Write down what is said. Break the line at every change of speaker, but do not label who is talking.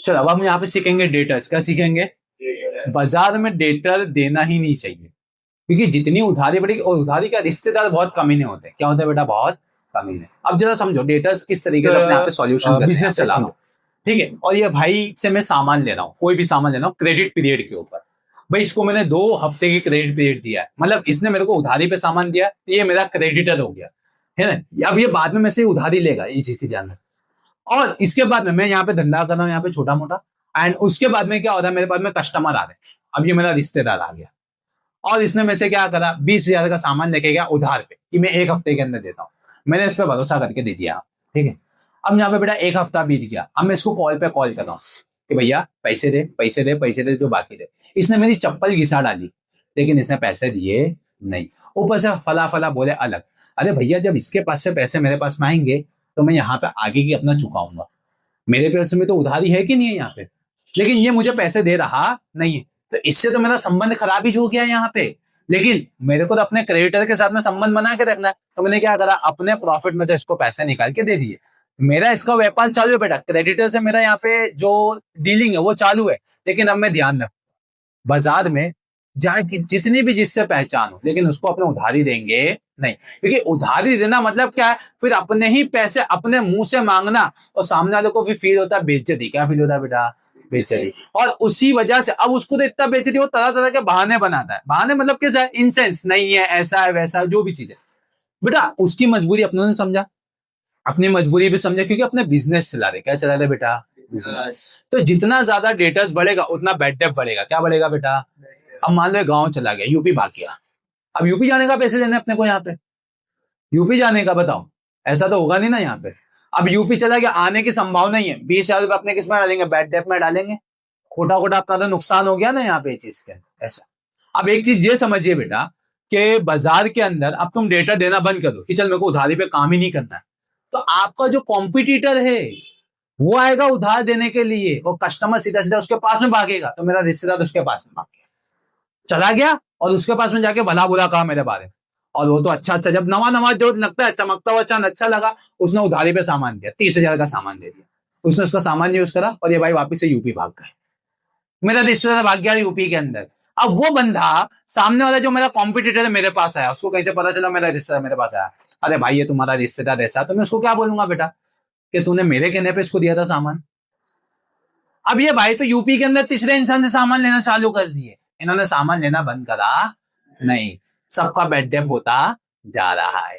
चलो अब हम यहाँ पे सीखेंगे डेटर्स। क्या सीखेंगे? बाजार में डेटर देना ही नहीं चाहिए, क्योंकि जितनी उधारी बढ़ेगी, और उधारी का रिश्तेदार बहुत कमीने होते हैं। क्या होते हैं बेटा? बहुत कमीने। अब जरा समझो डेटर्स किस तरीके से अपने यहाँ पे सॉल्यूशन बिजनेस चला रहा हूँ, ठीक है। और ये भाई से मैं सामान ले रहा हूँ, कोई भी सामान ले रहा हूँ क्रेडिट पीरियड के ऊपर। भाई इसको मैंने 2 हफ्ते की क्रेडिट पीरियड दिया है, मतलब इसने मेरे को उधारी पे सामान दिया, ये मेरा क्रेडिटर हो गया, है ना। अब ये बाद में मेरे से उधारी लेगा, ये चीज की ध्यान रखना। और इसके बाद में मैं यहाँ पे धंधा कर रहा हूँ, यहाँ पे छोटा मोटा, एंड उसके बाद में क्या हो रहा है, मेरे पास में कस्टमर आ रहे हैं। अब ये मेरा रिश्तेदार आ गया, और इसने मेरे से क्या करा, 20,000 का सामान लेके गया उधार पे कि मैं 1 हफ्ते के अंदर देता हूँ। मैंने इस पर भरोसा करके दे दिया, ठीक है। अब यहाँ पे बेटा 1 हफ्ता बीत गया, अब मैं इसको कॉल पे कॉल कर रहा हूँ कि भैया पैसे दे, पैसे दे, पैसे दे, जो बाकी दे। इसने मेरी चप्पल घिसा डाली, लेकिन इसने पैसे दिए नहीं। ऊपर से फला फला बोले अलग। अरे भैया, जब इसके पास से पैसे मेरे पास में आएंगे तो मैं यहाँ पे आगे की अपना चुकाऊंगा। मेरे पैसे में तो उधारी है कि नहीं है यहाँ पे, लेकिन ये मुझे पैसे दे रहा नहीं है, तो इससे तो मेरा संबंध खराब ही हो गया यहाँ पे। लेकिन मेरे को तो अपने क्रेडिटर के साथ में संबंध बना के रखना है, तो मैंने क्या करा, अपने प्रॉफिट में से इसको पैसे निकाल के दे दिए। मेरा इसका व्यापार चालू है बेटा, क्रेडिटर से मेरा यहाँ पे जो डीलिंग है वो चालू है। लेकिन अब मैं ध्यान रखूं, बाजार में जाए कि जितनी भी जिससे पहचान हो, लेकिन उसको अपने उधारी देंगे नहीं। क्योंकि उधारी देना मतलब क्या है, फिर अपने ही पैसे अपने मुंह से मांगना, और सामने वाले को भी फील होता है बेइज्जती। क्या फील होता है बेटा? बेइज्जती। और उसी वजह से अब उसको तो इतना बेइज्जती, वो तरह तरह के बहाने बनाता है। बहाने मतलब कैसा है? इंसेंस नहीं है, ऐसा है, वैसा है, जो भी चीज है बेटा। उसकी मजबूरी अपनों ने समझा, अपनी मजबूरी भी समझा, क्योंकि अपने बिजनेस चला रहे। क्या चला रहे बेटा? बिजनेस। तो जितना ज्यादा डेटर्स बढ़ेगा उतना बैड डेट बढ़ेगा। क्या बढ़ेगा बेटा? अब मान लो गांव चला गया, यूपी भाग गया, अब यूपी जाने का पैसे देने अपने को यहाँ पे, यूपी जाने का बताओ, ऐसा तो होगा नहीं ना यहाँ पे। अब यूपी चला गया, आने की संभावना ही है, 20,000 रुपए अपने किस में डालेंगे? बैड डेट में डालेंगे। खोटा खोटा अपना तो नुकसान हो गया ना यहाँ पे चीज के ऐसा। अब एक चीज ये समझिए बेटा कि बाजार के अंदर अब तुम डेटा देना बंद कर दो कि चल मेरे को उधारी पे काम ही नहीं करना है, तो आपका जो कॉम्पिटिटर है वो आएगा उधार देने के लिए, और कस्टमर सीधा सीधा उसके पास में भागेगा। तो मेरा रिश्तेदार उसके पास में भाग गया, चला गया, और उसके पास में जाके भला बुरा कहा मेरे बारे में। और वो तो अच्छा अच्छा, जब नवा नवा जो लगता है चमकता हुआ चांद अच्छा लगा, उसने उधारी पे सामान दिया, 30,000 का सामान दे दिया। उसने उसका सामान यूज करा, और ये भाई वापिस से यूपी भाग गए। मेरा रिश्तेदार भाग गया यूपी के अंदर। अब वो बंदा सामने वाला जो मेरा कॉम्पिटिटर है मेरे पास आया, उसको कहीं से पता चला मेरा रिश्तेदार मेरे पास आया, अरे भाई ये तुम्हारा रिश्तेदार ऐसा, तो मैं उसको क्या बोलूंगा बेटा कि तूने मेरे कहने पे इसको दिया था सामान। अब ये भाई तो यूपी के अंदर तीसरे इंसान से सामान लेना चालू कर दिए, इन्होंने सामान लेना बंद करा नहीं, सबका बेड डेप होता जा रहा है।